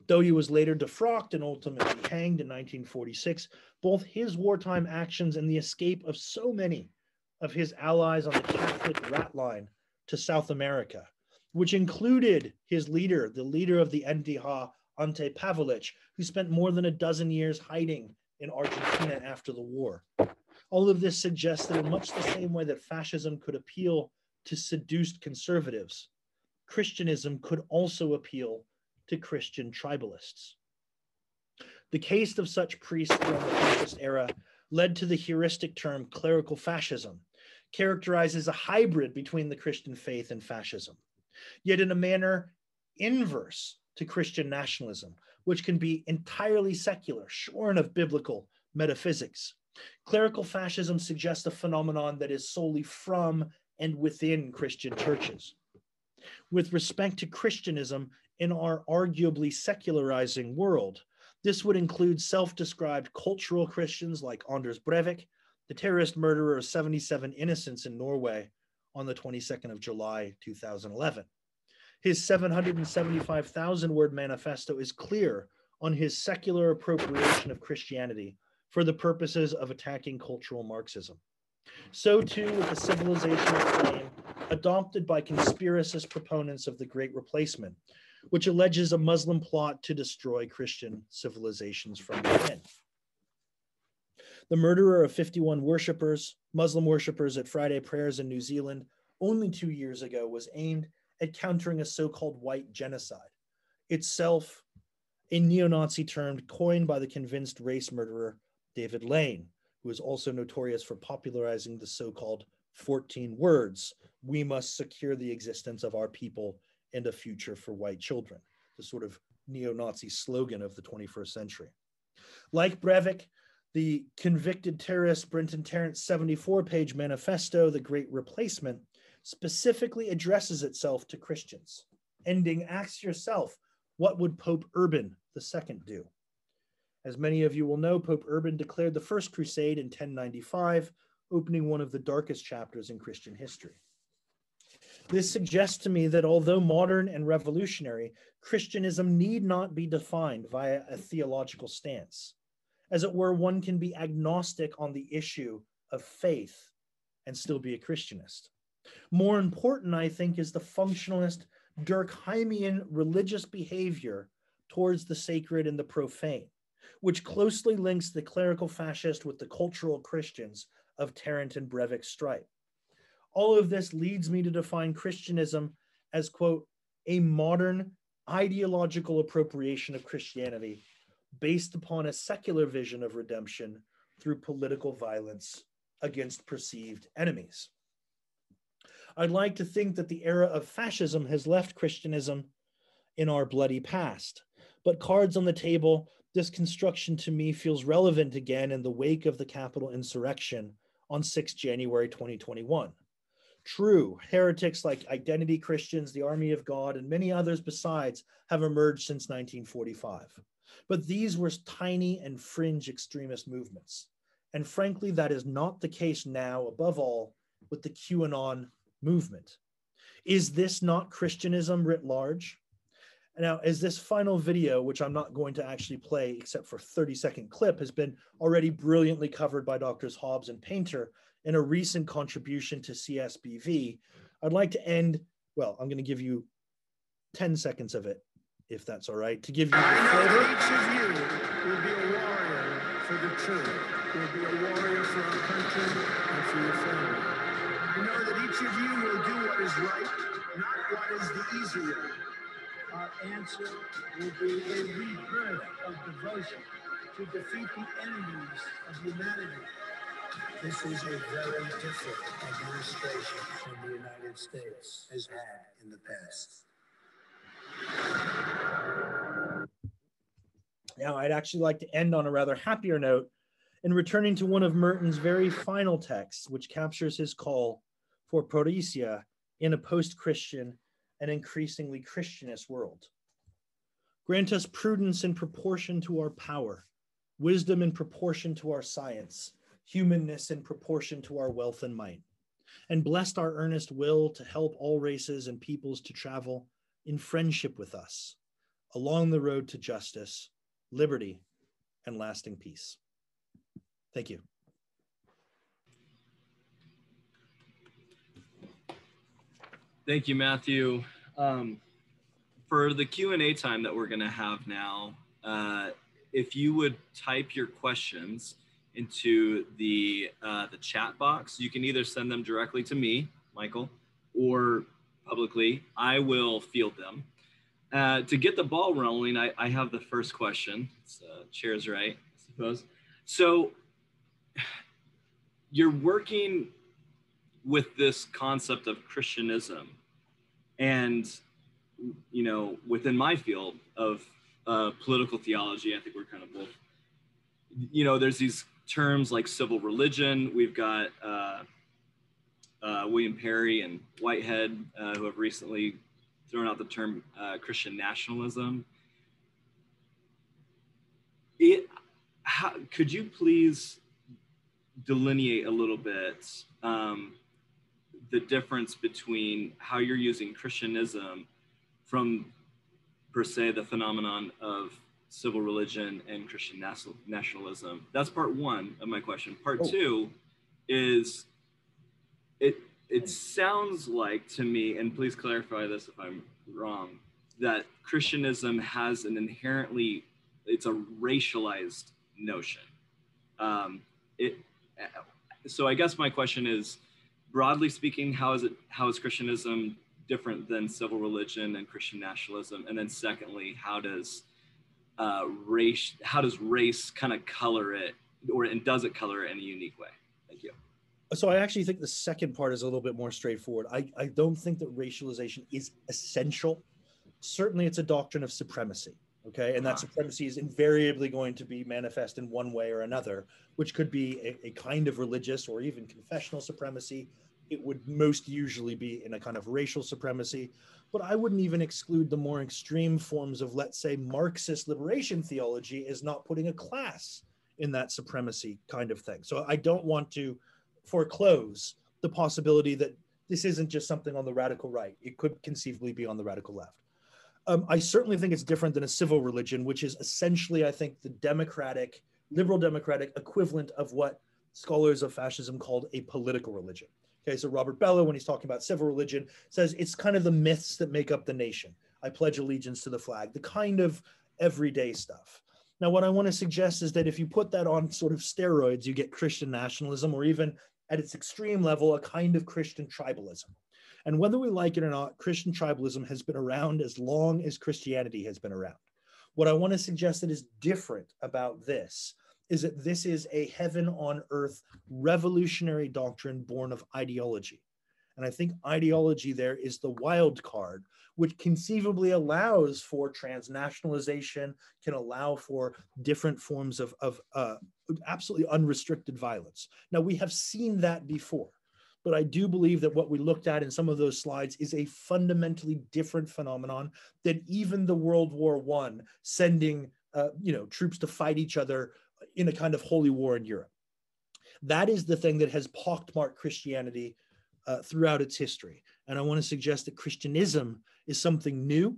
Speaker 1: Though he was later defrocked and ultimately hanged in 1946, both his wartime actions and the escape of so many of his allies on the Catholic rat line to South America, which included his leader, the leader of the NDH, Ante Pavelic, who spent more than a dozen years hiding in Argentina after the war. All of this suggests that in much the same way that fascism could appeal to seduced conservatives, Christianism could also appeal to Christian tribalists. The case of such priests during the fascist era led to the heuristic term clerical fascism, characterized as a hybrid between the Christian faith and fascism, yet in a manner inverse to Christian nationalism, which can be entirely secular, shorn of biblical metaphysics. Clerical fascism suggests a phenomenon that is solely from and within Christian churches. With respect to Christianism in our arguably secularizing world, this would include self-described cultural Christians like Anders Breivik, the terrorist murderer of 77 innocents in Norway on the 22nd of July, 2011. His 775,000-word manifesto is clear on his secular appropriation of Christianity for the purposes of attacking cultural Marxism. So too with the civilizational claim adopted by conspiracist proponents of the Great Replacement, which alleges a Muslim plot to destroy Christian civilizations from within. The murderer of 51 Muslim worshippers at Friday prayers in New Zealand only 2 years ago was aimed at countering a so-called white genocide, itself a neo-Nazi term coined by the convinced race murderer David Lane, who is also notorious for popularizing the so-called 14 words, "We must secure the existence of our people and a future for white children," the sort of neo-Nazi slogan of the 21st century. Like Breivik, the convicted terrorist Brenton Tarrant's 74-page manifesto, The Great Replacement, specifically addresses itself to Christians, ending, "Ask yourself, what would Pope Urban II do?" As many of you will know, Pope Urban declared the First Crusade in 1095, opening one of the darkest chapters in Christian history. This suggests to me that although modern and revolutionary, Christianism need not be defined via a theological stance. As it were, one can be agnostic on the issue of faith and still be a Christianist. More important, I think, is the functionalist Durkheimian religious behavior towards the sacred and the profane, which closely links the clerical fascist with the cultural Christians of Tarrant and Breivik's stripe. All of this leads me to define Christianism as, quote, a modern ideological appropriation of Christianity based upon a secular vision of redemption through political violence against perceived enemies. I'd like to think that the era of fascism has left Christianism in our bloody past, but cards on the table, this construction to me feels relevant again in the wake of the Capitol insurrection on 6 January 2021. True, heretics like Identity Christians, the Army of God, and many others besides have emerged since 1945. But these were tiny and fringe extremist movements. And frankly, that is not the case now, above all, with the QAnon movement. Is this not Christianism writ large? Now, as this final video, which I'm not going to actually play except for a 30-second clip, has been already brilliantly covered by Drs. Hobbs and Painter in a recent contribution to CSBV, I'd like to end, well, I'm going to give you 10 seconds of it, if that's all right, to give you the flavor.
Speaker 2: Each of you will be a warrior for the truth. You'll be a warrior for our country and for your family. I know that each of you will do what is right, not what is the easy way. Our answer will be a rebirth of devotion to defeat the enemies of humanity. This is a very different administration than the United States has had in the past.
Speaker 1: Now, I'd actually like to end on a rather happier note in returning to one of Merton's very final texts, which captures his call for parousia in a post-Christian and increasingly Christianist world. Grant us prudence in proportion to our power, wisdom in proportion to our science, humanness in proportion to our wealth and might, and blessed our earnest will to help all races and peoples to travel in friendship with us along the road to justice, liberty, and lasting peace. Thank you.
Speaker 3: Thank you, Matthew. For the Q&A time that we're going to have now, if you would type your questions into the chat box, you can either send them directly to me, Michael, or publicly. I will field them. To get the ball rolling, I have the first question. It's chair's right, I suppose. So you're working with this concept of Christianism, and you know, within my field of political theology, I think we're kind of both, you know, there's these terms like civil religion. We've got William Perry and Whitehead, who have recently thrown out the term Christian nationalism. Could you please delineate a little bit the difference between how you're using Christianism from, per se, the phenomenon of civil religion and Christian nationalism? That's part one of my question. Part two is, it sounds like to me, and please clarify this if I'm wrong, that Christianism has an inherently, it's a racialized notion. So I guess my question is, broadly speaking, how is Christianism different than civil religion and Christian nationalism? And then secondly, how does race kind of color it, and does it color it in a unique way? Thank you.
Speaker 1: So I actually think the second part is a little bit more straightforward. I don't think that racialization is essential. Certainly it's a doctrine of supremacy. Okay, and that supremacy is invariably going to be manifest in one way or another, which could be a kind of religious or even confessional supremacy. It would most usually be in a kind of racial supremacy, but I wouldn't even exclude the more extreme forms of, let's say, Marxist liberation theology as not putting a class in that supremacy kind of thing. So I don't want to foreclose the possibility that this isn't just something on the radical right. It could conceivably be on the radical left. I certainly think it's different than a civil religion, which is essentially, I think, the democratic, liberal democratic equivalent of what scholars of fascism called a political religion. Okay, so Robert Bellow, when he's talking about civil religion, says it's kind of the myths that make up the nation. I pledge allegiance to the flag, the kind of everyday stuff. Now, what I want to suggest is that if you put that on sort of steroids, you get Christian nationalism, or even at its extreme level, a kind of Christian tribalism. And whether we like it or not, Christian tribalism has been around as long as Christianity has been around. What I want to suggest that is different about this is that this is a heaven on earth revolutionary doctrine born of ideology. And I think ideology there is the wild card, which conceivably allows for transnationalization, can allow for different forms of absolutely unrestricted violence. Now, we have seen that before. But I do believe that what we looked at in some of those slides is a fundamentally different phenomenon than even the World War I sending troops to fight each other in a kind of holy war in Europe. That is the thing that has pockmarked Christianity throughout its history. And I want to suggest that Christianism is something new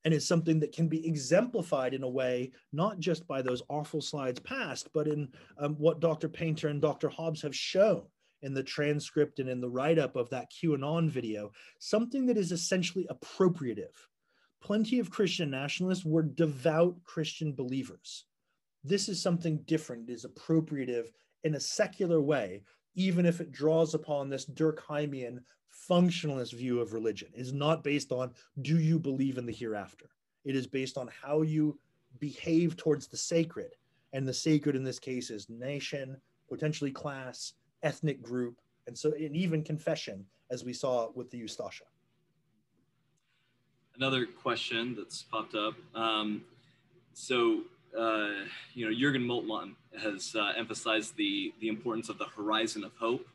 Speaker 1: and is something that can be exemplified in a way, not just by those awful slides past, but in what Dr. Painter and Dr. Hobbs have shown in the transcript and in the write-up of that QAnon video, something that is essentially appropriative. Plenty of Christian nationalists were devout Christian believers. This is something different. It is appropriative in a secular way, even if it draws upon this Durkheimian functionalist view of religion. It is not based on, do you believe in the hereafter? It is based on how you behave towards the sacred. And the sacred in this case is nation, potentially class, ethnic group, and even confession, as we saw with the Ustasha.
Speaker 3: Another question that's popped up. Jürgen Moltmann has emphasized the importance of the horizon of hope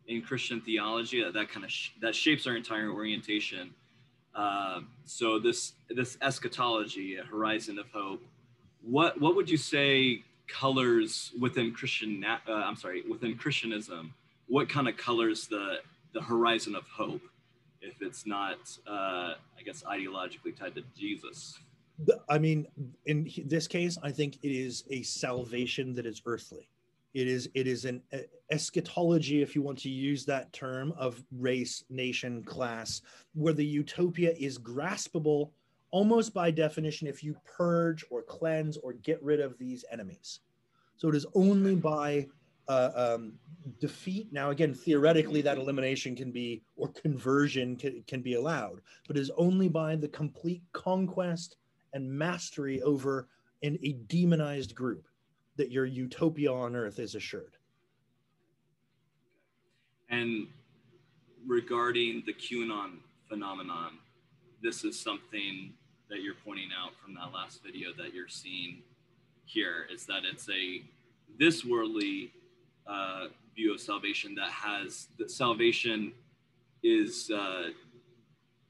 Speaker 3: in Christian theology. That shapes our entire orientation. So this eschatology, a horizon of hope, what would you say colors within within Christianism? What kind of colors the horizon of hope, if it's not, ideologically tied to Jesus?
Speaker 1: I mean, in this case, I think it is a salvation that is earthly. It is an eschatology, if you want to use that term, of race, nation, class, where the utopia is graspable almost by definition if you purge or cleanse or get rid of these enemies. So it is only by defeat. Now, again, theoretically, that elimination can be, or conversion can be allowed, but it is only by the complete conquest and mastery over a demonized group that your utopia on earth is assured.
Speaker 3: And regarding the QAnon phenomenon, this is something that you're pointing out from that last video that you're seeing here, is that it's this worldly view of salvation that salvation is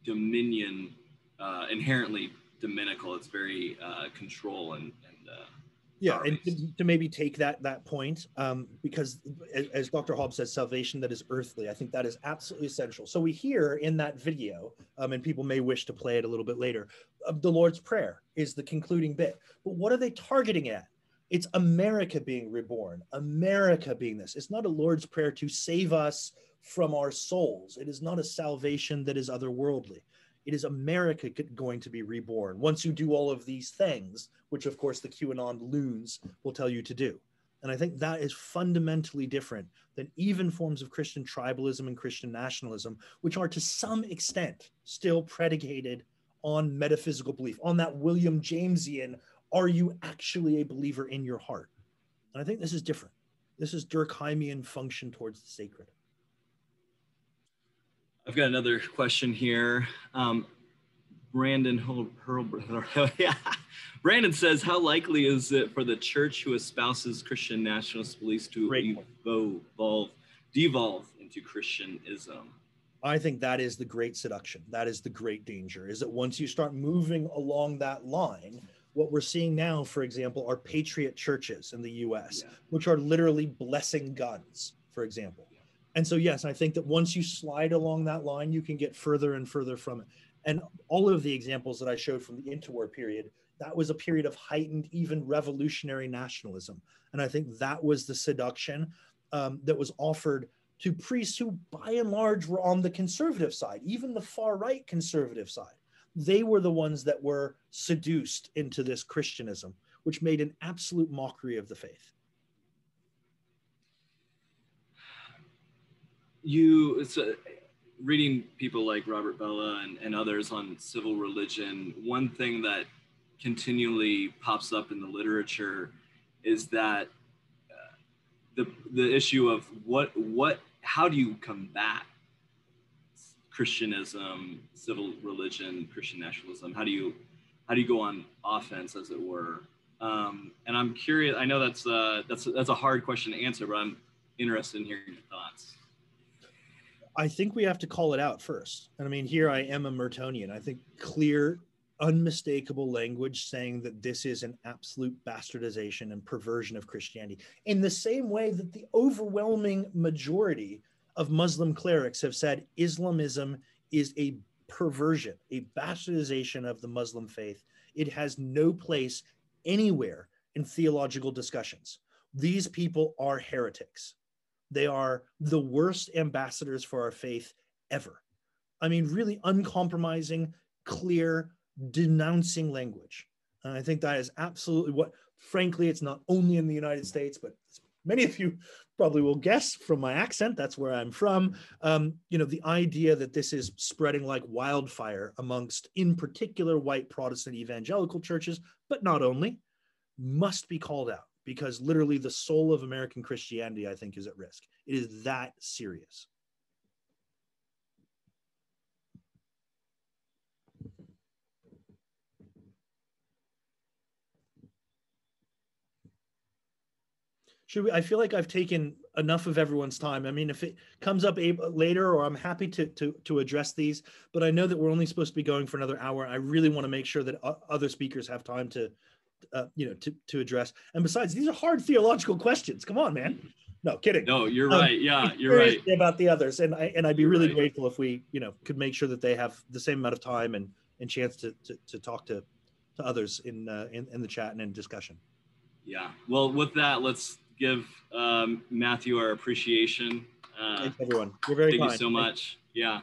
Speaker 3: dominion, inherently dominical. It's very control and
Speaker 1: yeah, and to maybe take that point, because as Dr. Hobbs says, salvation that is earthly, I think that is absolutely essential. So we hear in that video, and people may wish to play it a little bit later, the Lord's Prayer is the concluding bit. But what are they targeting at? It's America being reborn, America being this. It's not a Lord's Prayer to save us from our souls. It is not a salvation that is otherworldly. It is America going to be reborn once you do all of these things, which of course the QAnon loons will tell you to do. And I think that is fundamentally different than even forms of Christian tribalism and Christian nationalism, which are to some extent still predicated on metaphysical belief, on that William Jamesian, are you actually a believer in your heart? And I think this is different. This is Durkheimian function towards the I've
Speaker 3: got another question here. Yeah. Brandon says, how likely is it for the church who espouses Christian nationalist beliefs to devolve into Christianism?
Speaker 1: I think that is the great seduction. That is the great danger, is that once you start moving along that line, what we're seeing now, for example, are patriot churches in the US, which are literally blessing guns, for example. And so, yes, I think that once you slide along that line, you can get further and further from it. And all of the examples that I showed from the interwar period, that was a period of heightened, even revolutionary nationalism. And I think that was the seduction that was offered to priests who, by and large, were on the conservative side, even the far-right conservative side. They were the ones that were seduced into this Christianism, which made an absolute mockery of the faith.
Speaker 3: Reading people like Robert Bella and others on civil religion, one thing that continually pops up in the literature is that the issue of how do you combat Christianism, civil religion, Christian nationalism? How do you go on offense, as it were? And I'm curious. I know that's a hard question to answer, but I'm interested in hearing your thoughts.
Speaker 1: I think we have to call it out first. And I mean, here I am a Mertonian. I think clear, unmistakable language saying that this is an absolute bastardization and perversion of Christianity, in the same way that the overwhelming majority of Muslim clerics have said Islamism is a perversion, a bastardization of the Muslim faith. It has no place anywhere in theological discussions. These people are heretics. They are the worst ambassadors for our faith ever. I mean, really uncompromising, clear, denouncing language. And I think that is absolutely what, frankly, it's not only in the United States, but many of you probably will guess from my accent, that's where I'm from. The idea that this is spreading like wildfire amongst, in particular, white Protestant evangelical churches, but not only, must be called out, because literally the soul of American Christianity, I think, is at risk. It is that serious. I feel like I've taken enough of everyone's time. I mean, if it comes up later, or I'm happy to address these, but I know that we're only supposed to be going for another hour. I really want to make sure that other speakers have time to address. And besides, these are hard theological questions. Come on, man. No, kidding.
Speaker 3: No, you're right. Yeah, you're right.
Speaker 1: About the others, and I'd be really grateful if we, could make sure that they have the same amount of time and chance to talk to others in the chat and in discussion.
Speaker 3: Yeah. Well, with that, let's give Matthew our appreciation.
Speaker 1: Thanks, everyone. You're very kind.
Speaker 3: Thank you so much. Yeah.